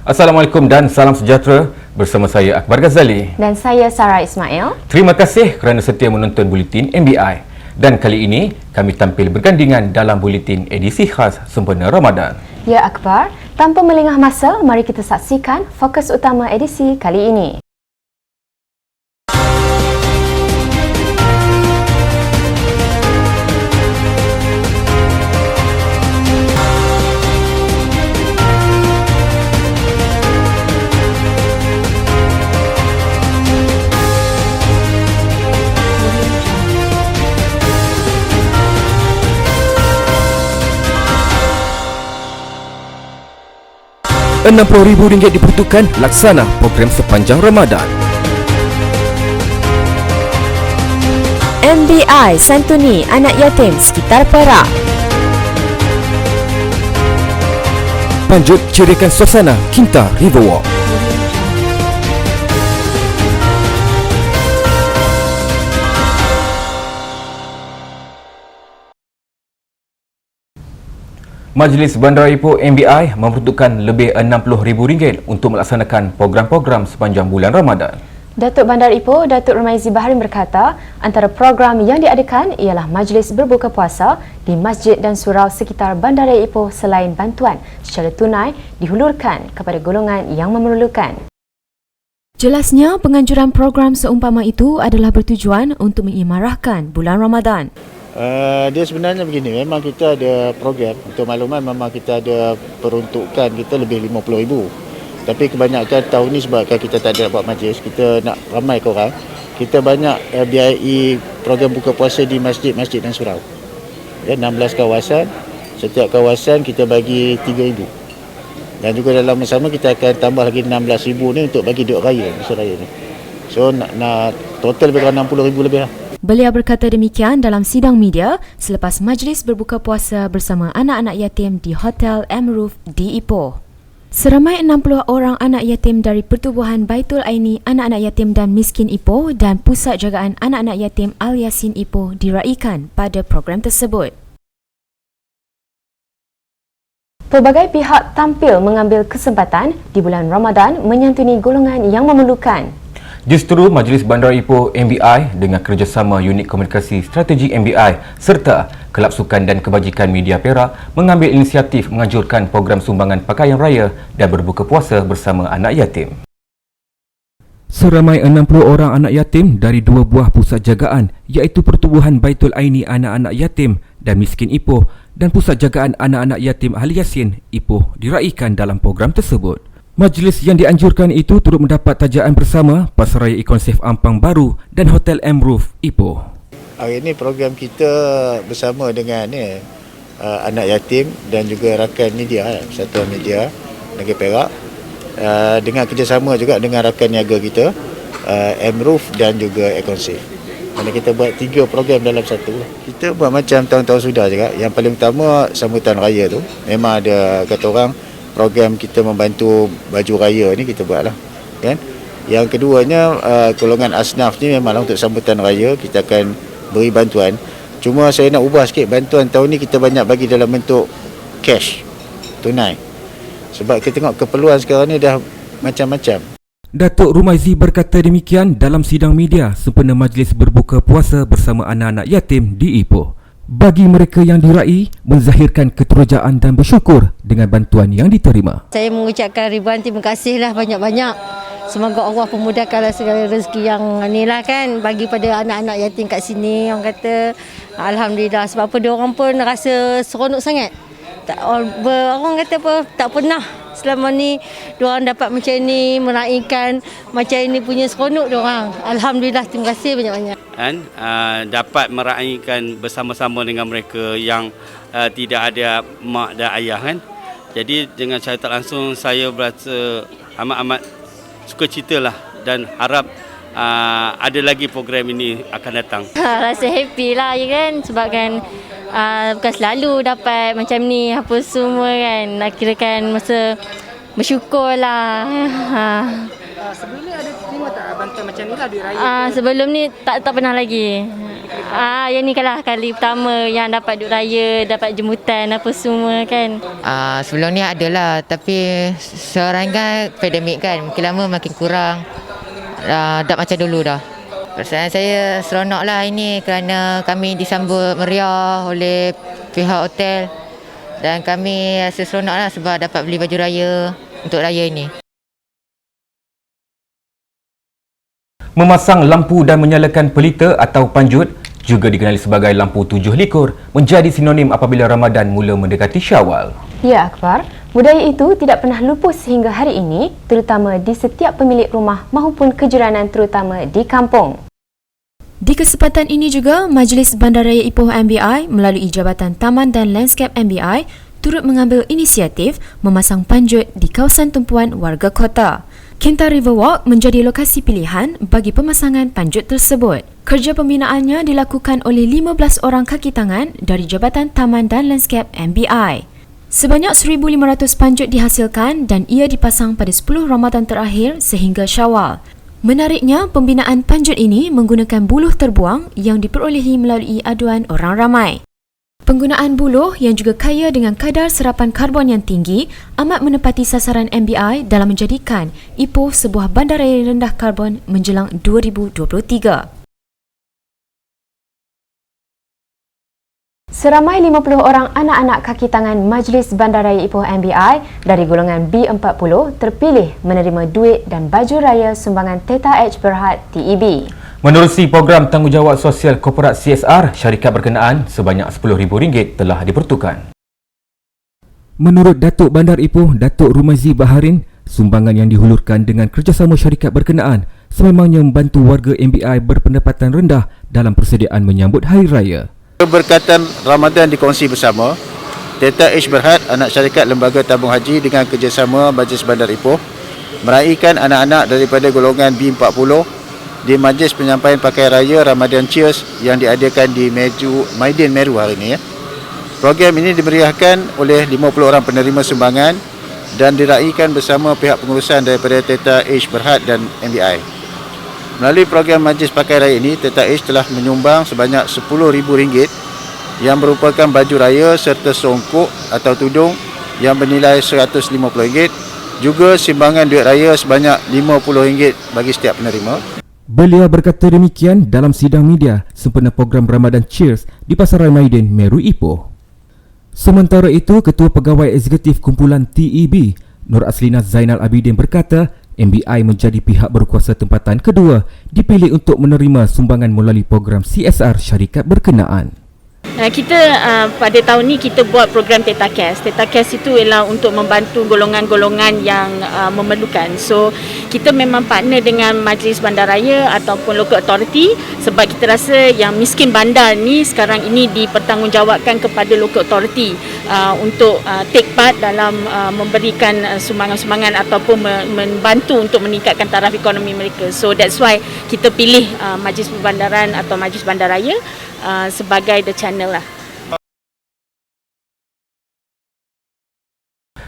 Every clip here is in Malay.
Assalamualaikum dan salam sejahtera. Bersama saya Akbar Ghazali. Dan saya Sarah Ismail. Terima kasih kerana setia menonton Buletin MBI. Dan kali ini, kami tampil bergandingan dalam Buletin edisi khas sempena Ramadan. Ya Akbar, tanpa melengah masa, mari kita saksikan fokus utama edisi kali ini. RM60,000 diperuntukkan laksana program sepanjang Ramadan. MBI santuni anak yatim sekitar Perak. Panjut ceriakan suasana Kinta Riverwalk. Majlis Bandar Ipoh MBI memperuntukkan lebih RM60,000 untuk melaksanakan program-program sepanjang bulan Ramadan. Datuk Bandar Ipoh, Datuk Rumaizi Baharin berkata, antara program yang diadakan ialah majlis berbuka puasa di masjid dan surau sekitar Bandaraya Ipoh selain bantuan secara tunai dihulurkan kepada golongan yang memerlukan. Jelasnya, penganjuran program seumpama itu adalah bertujuan untuk mengimarahkan bulan Ramadan. Dia sebenarnya begini, memang kita ada program, untuk makluman memang kita ada peruntukan kita lebih RM50,000. Tapi kebanyakan tahun ni sebabkan kita tak ada buat majlis, kita nak ramai korang, kita banyak biayai program buka puasa di masjid-masjid dan surau. Ya, 16 kawasan, setiap kawasan kita bagi RM3,000. Dan juga dalam masa sama kita akan tambah lagi RM16,000 ni untuk bagi duit raya, masa raya ni. So nak total lebih kurang RM60,000 lebih lah. Beliau berkata demikian dalam sidang media selepas majlis berbuka puasa bersama anak-anak yatim di Hotel M-Roof di Ipoh. Seramai 60 orang anak yatim dari Pertubuhan Baitul Aini Anak-anak Yatim dan Miskin Ipoh dan Pusat Jagaan Anak-anak Yatim Al-Yasin Ipoh diraikan pada program tersebut. Pelbagai pihak tampil mengambil kesempatan di bulan Ramadan menyantuni golongan yang memerlukan. Justru Majlis Bandar Ipoh MBI dengan kerjasama Unit Komunikasi Strategi MBI serta Kelab Sukan dan Kebajikan Media Perak mengambil inisiatif menganjurkan program sumbangan pakaian raya dan berbuka puasa bersama anak yatim. Seramai 60 orang anak yatim dari dua buah pusat jagaan iaitu Pertubuhan Baitul Aini Anak-anak Yatim dan Miskin Ipoh dan Pusat Jagaan Anak-anak Yatim Al-Yasin Ipoh diraikan dalam program tersebut. Majlis yang dianjurkan itu turut mendapat tajaan bersama Pasaraya Ikon Safe Ampang Baru dan Hotel M-Roof Ipoh. Hari ini program kita bersama dengan anak yatim dan juga rakan media, Persatuan Media Negeri Perak, dengan kerjasama juga dengan rakan niaga kita, M-Roof dan juga Ikon Safe. Mana kita buat 3 program dalam satu. Kita buat macam tahun-tahun sudah juga. Yang paling utama sambutan raya tu, memang ada kata orang program kita membantu baju raya ni kita buat lah, kan. Yang keduanya golongan asnaf ni memanglah untuk sambutan raya kita akan beri bantuan. Cuma saya nak ubah sikit, bantuan tahun ni kita banyak bagi dalam bentuk cash, tunai. Sebab kita tengok keperluan sekarang ni dah macam-macam. Datuk Rumaizi berkata demikian dalam sidang media sempena majlis berbuka puasa bersama anak-anak yatim di Ipoh. Bagi mereka yang diraih, menzahirkan keterujaan dan bersyukur dengan bantuan yang diterima. Saya mengucapkan ribuan terima kasihlah banyak-banyak. Semoga Allah pemudahkanlah segala rezeki yang inilah kan bagi pada anak-anak yatim kat sini. Orang kata alhamdulillah, sebab apa dia orang pun rasa seronok sangat. Orang kata apa, tak pernah selama ni diorang dapat macam ni, meraihkan macam ini punya seronok diorang. Alhamdulillah, terima kasih banyak-banyak. Dapat meraihkan bersama-sama dengan mereka yang tidak ada mak dan ayah kan. Jadi dengan cara tak langsung saya berasa amat-amat sukacitalah dan harap ada lagi program ini akan datang. Rasa happy lah ya kan, sebab kan bukan selalu dapat macam ni apa semua kan. Kira kan masa Bersyukurlah. Sebelum ni ada terima tak bantuan macam ni lah duit raya? Sebelum ni tak pernah lagi. Yang ni kali pertama yang dapat duit raya, dapat jemputan apa semua kan. Sebelum ni adalah, tapi sekarang kan pandemik kan, makin lama makin kurang. Tak macam dulu dah. Perasaan saya seronok lah ini kerana kami disambut meriah oleh pihak hotel. Dan kami rasa seronok lah sebab dapat beli baju raya untuk raya ini. Memasang lampu dan menyalakan pelita atau panjut, juga dikenali sebagai lampu 7 likur, menjadi sinonim apabila Ramadan mula mendekati Syawal. Ya Akbar, budaya itu tidak pernah lupus sehingga hari ini, terutama di setiap pemilik rumah maupun kejiranan terutama di kampung. Di kesempatan ini juga, Majlis Bandaraya Ipoh MBI melalui Jabatan Taman dan Landscape MBI turut mengambil inisiatif memasang panjut di kawasan tumpuan warga kota. Kinta River Walk menjadi lokasi pilihan bagi pemasangan panjut tersebut. Kerja pembinaannya dilakukan oleh 15 orang kaki tangan dari Jabatan Taman dan Landscape MBI. Sebanyak 1,500 panjut dihasilkan dan ia dipasang pada 10 Ramadan terakhir sehingga Syawal. Menariknya, pembinaan panjut ini menggunakan buluh terbuang yang diperolehi melalui aduan orang ramai. Penggunaan buluh yang juga kaya dengan kadar serapan karbon yang tinggi amat menepati sasaran MBI dalam menjadikan Ipoh sebuah bandaraya rendah karbon menjelang 2023. Seramai 50 orang anak-anak kaki tangan Majlis Bandaraya Ipoh MBI dari golongan B40 terpilih menerima duit dan baju raya sumbangan Teta H. Berhad TEB. Menerusi program tanggungjawab sosial korporat CSR, syarikat berkenaan sebanyak RM10,000 telah dipertukarkan. Menurut Datuk Bandar Ipoh, Datuk Rumaizi Baharin, sumbangan yang dihulurkan dengan kerjasama syarikat berkenaan sememangnya membantu warga MBI berpendapatan rendah dalam persediaan menyambut Hari Raya. Keberkatan Ramadan dikongsi bersama. Teta H. Berhad, anak syarikat Lembaga Tabung Haji dengan kerjasama Majlis Bandar Ipoh meraihkan anak-anak daripada golongan B40 di Majlis Penyampaian Pakaian Raya Ramadan Cheers yang diadakan di Maidin Meru hari ini. Program ini dimeriahkan oleh 50 orang penerima sumbangan dan diraihkan bersama pihak pengurusan daripada Teta H. Berhad dan MBI. Melalui program Majlis Pakaian Raya ini, Teta H telah menyumbang sebanyak RM10,000 yang merupakan baju raya serta songkok atau tudung yang bernilai RM150, juga simbangan duit raya sebanyak RM50 bagi setiap penerima. Beliau berkata demikian dalam sidang media sempena program Ramadan Cheers di Pasaran Maidin, Meru Ipoh. Sementara itu, Ketua Pegawai Eksekutif Kumpulan TEB, Nur Aslina Zainal Abidin berkata, MBI menjadi pihak berkuasa tempatan kedua dipilih untuk menerima sumbangan melalui program CSR syarikat berkenaan. Kita pada tahun ni kita buat program Teta Cares. Teta Cares itu ialah untuk membantu golongan-golongan yang memerlukan. So kita memang partner dengan Majlis Bandaraya ataupun Local Authority sebab kita rasa yang miskin bandar ni sekarang ini dipertanggungjawabkan kepada Local Authority untuk take part dalam memberikan sumbangan-sumbangan ataupun membantu untuk meningkatkan taraf ekonomi mereka. So that's why kita pilih Majlis Perbandaran atau Majlis Bandaraya sebagai the channel lah.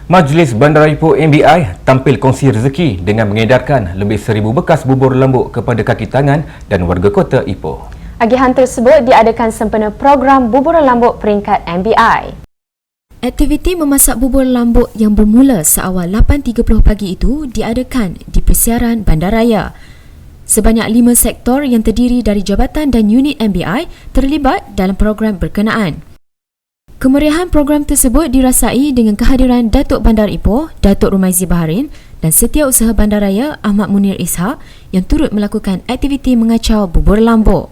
Majlis Bandaraya Ipoh MBI tampil kongsi rezeki dengan mengedarkan lebih 1,000 bekas bubur lambuk kepada kaki tangan dan warga kota Ipoh. Agihan tersebut diadakan sempena program Bubur Lambuk peringkat MBI. Aktiviti memasak bubur lambuk yang bermula seawal 8.30 pagi itu diadakan di Persiaran Bandaraya. Sebanyak 5 sektor yang terdiri dari jabatan dan unit MBI terlibat dalam program berkenaan. Kemeriahan program tersebut dirasai dengan kehadiran Datuk Bandar Ipoh, Datuk Rumaizi Baharin dan Setiausaha Bandaraya Ahmad Munir Ishak yang turut melakukan aktiviti mengacau bubur lambuk.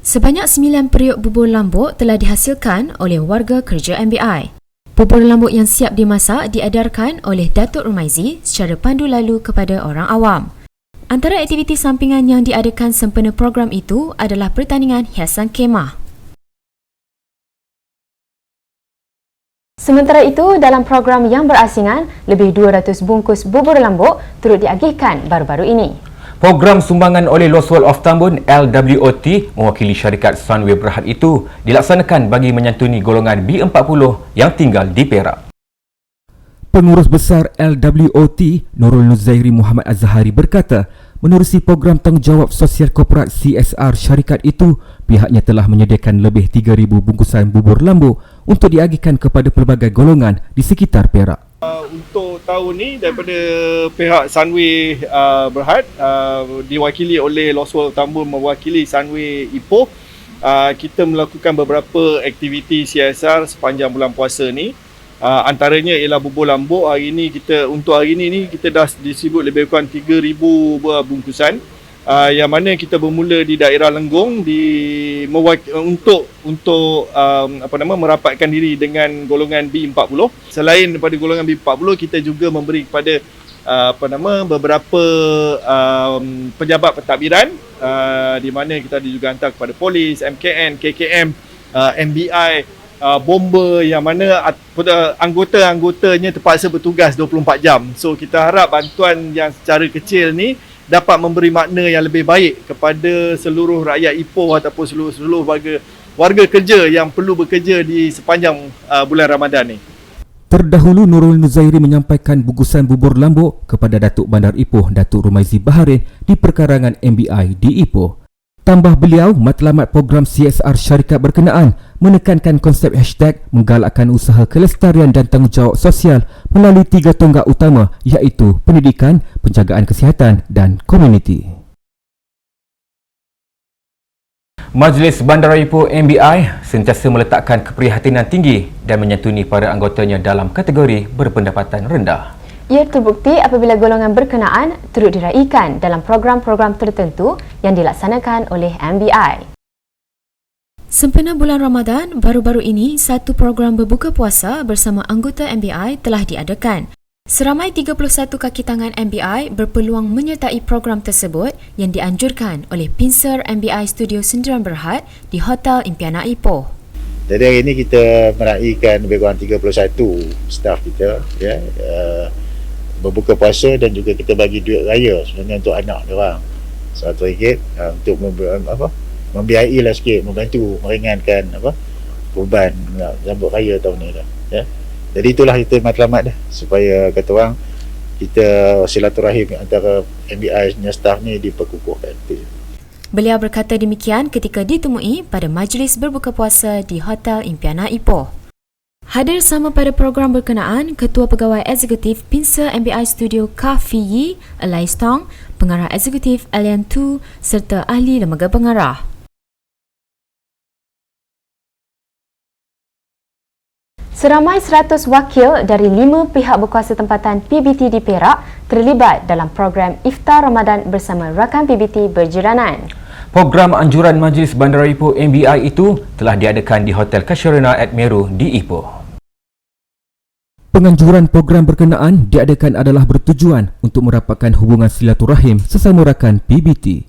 Sebanyak 9 periuk bubur lambuk telah dihasilkan oleh warga kerja MBI. Bubur lambuk yang siap dimasak diedarkan oleh Datuk Rumaizi secara pandu lalu kepada orang awam. Antara aktiviti sampingan yang diadakan sempena program itu adalah pertandingan hiasan kemah. Sementara itu, dalam program yang berasingan, lebih 200 bungkus bubur lambuk turut diagihkan baru-baru ini. Program sumbangan oleh Loswell of Tambun LWOT mewakili syarikat Sunway Berhad itu dilaksanakan bagi menyantuni golongan B40 yang tinggal di Perak. Pengurus Besar LWOT Nurul Nuzairi Muhammad Azhari berkata, menerusi program tanggungjawab sosial korporat CSR syarikat itu, pihaknya telah menyediakan lebih 3,000 bungkusan bubur lambu untuk diagihkan kepada pelbagai golongan di sekitar Perak. Untuk tahun ni daripada pihak Sunway Berhad, diwakili oleh Loswell Tambun mewakili Sunway Ipoh, kita melakukan beberapa aktiviti CSR sepanjang bulan puasa ni. Antaranya ialah bubur lambuk. Untuk hari ini kita dah distribute lebih kurang 3,000 buah bungkusan, yang mana kita bermula di daerah Lenggong untuk merapatkan diri dengan golongan B40. Selain daripada golongan B40, kita juga memberi kepada beberapa pejabat pentadbiran, di mana kita juga hantar kepada polis, MKN, KKM, MBI, bomba, yang mana anggota-anggotanya terpaksa bertugas 24 jam. So kita harap bantuan yang secara kecil ni dapat memberi makna yang lebih baik kepada seluruh rakyat Ipoh ataupun seluruh warga kerja yang perlu bekerja di sepanjang bulan Ramadan ni. Terdahulu Nurul Nuzairi menyampaikan bungkusan bubur lambuk kepada Datuk Bandar Ipoh Datuk Rumaizi Baharin di perkarangan MBI di Ipoh. Tambah beliau, matlamat program CSR syarikat berkenaan menekankan konsep hashtag menggalakkan usaha kelestarian dan tanggungjawab sosial melalui 3 tonggak utama, iaitu pendidikan, penjagaan kesihatan dan komuniti. Majlis Bandar Ipoh MBI sentiasa meletakkan keprihatinan tinggi dan menyantuni para anggotanya dalam kategori berpendapatan rendah. Ia terbukti apabila golongan berkenaan turut diraikan dalam program-program tertentu yang dilaksanakan oleh MBI. Sempena bulan Ramadan, baru-baru ini satu program berbuka puasa bersama anggota MBI telah diadakan. Seramai 31 kaki tangan MBI berpeluang menyertai program tersebut yang dianjurkan oleh Pincer MBI Studio Sendirian Berhad di Hotel Impiana Ipoh. Jadi hari ini kita meraihkan lebih kurang 31 staf kita, berbuka puasa, dan juga kita bagi duit raya sebenarnya untuk anak diorang RM100 untuk membiayai lah sikit, membantu meringankan beban sambut raya tahun ni dah, ya. Jadi itulah kita matlamat dah, supaya kata orang kita silaturahim antara MBI punya staf ni diperkukuhkan. Beliau berkata demikian ketika ditemui pada majlis berbuka puasa di Hotel Impiana Ipoh. Hadir sama pada program berkenaan Ketua Pegawai Eksekutif Pincer MBI Studio Ka Fee Yi, Elias Tong, Pengarah Eksekutif Alien 2 serta Ahli Lembaga Pengarah. Seramai 100 wakil dari 5 pihak berkuasa tempatan PBT di Perak terlibat dalam program Iftar Ramadan bersama rakan PBT berjiranan. Program anjuran Majlis Bandar Ipoh MBI itu telah diadakan di Hotel Casuarina at Meru di Ipoh. Penganjuran program berkenaan diadakan adalah bertujuan untuk merapatkan hubungan silaturahim sesama rakan PBT.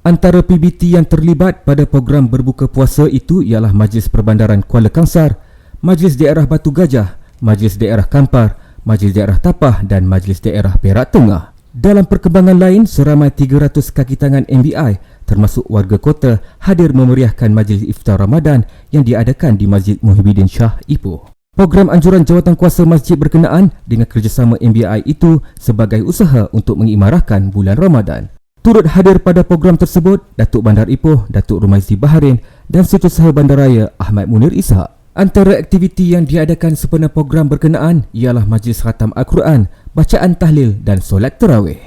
Antara PBT yang terlibat pada program berbuka puasa itu ialah Majlis Perbandaran Kuala Kangsar, Majlis Daerah Batu Gajah, Majlis Daerah Kampar, Majlis Daerah Tapah dan Majlis Daerah Perak Tengah. Dalam perkembangan lain, seramai 300 kaki tangan MBI termasuk warga kota hadir memeriahkan Majlis Iftar Ramadan yang diadakan di Masjid Muhyiddin Shah Ipoh. Program anjuran jawatankuasa masjid berkenaan dengan kerjasama MBI itu sebagai usaha untuk mengimarahkan bulan Ramadan. Turut hadir pada program tersebut Datuk Bandar Ipoh Datuk Rumaizi Baharin dan Setiausaha Bandaraya Ahmad Munir Ishak. Antara aktiviti yang diadakan sempena program berkenaan ialah majlis khatam Al-Quran, bacaan tahlil dan solat tarawih.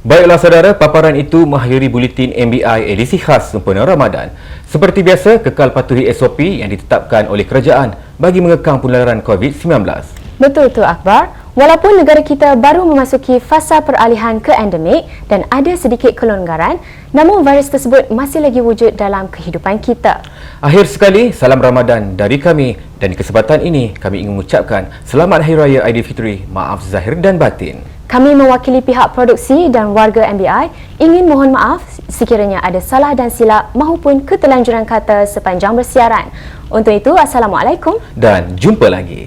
Baiklah saudara, paparan itu mengakhiri buletin MBI edisi khas sempena Ramadan. Seperti biasa, kekal patuhi SOP yang ditetapkan oleh kerajaan bagi mengekang penularan COVID-19. Betul tu Akbar. Walaupun negara kita baru memasuki fasa peralihan ke endemik dan ada sedikit kelonggaran, namun virus tersebut masih lagi wujud dalam kehidupan kita. Akhir sekali, salam Ramadan dari kami, dan di kesempatan ini kami ingin mengucapkan Selamat Hari Raya Aidilfitri, maaf zahir dan batin. Kami mewakili pihak produksi dan warga MBI ingin mohon maaf sekiranya ada salah dan silap maupun ketelanjuran kata sepanjang bersiaran. Untuk itu, Assalamualaikum dan jumpa lagi.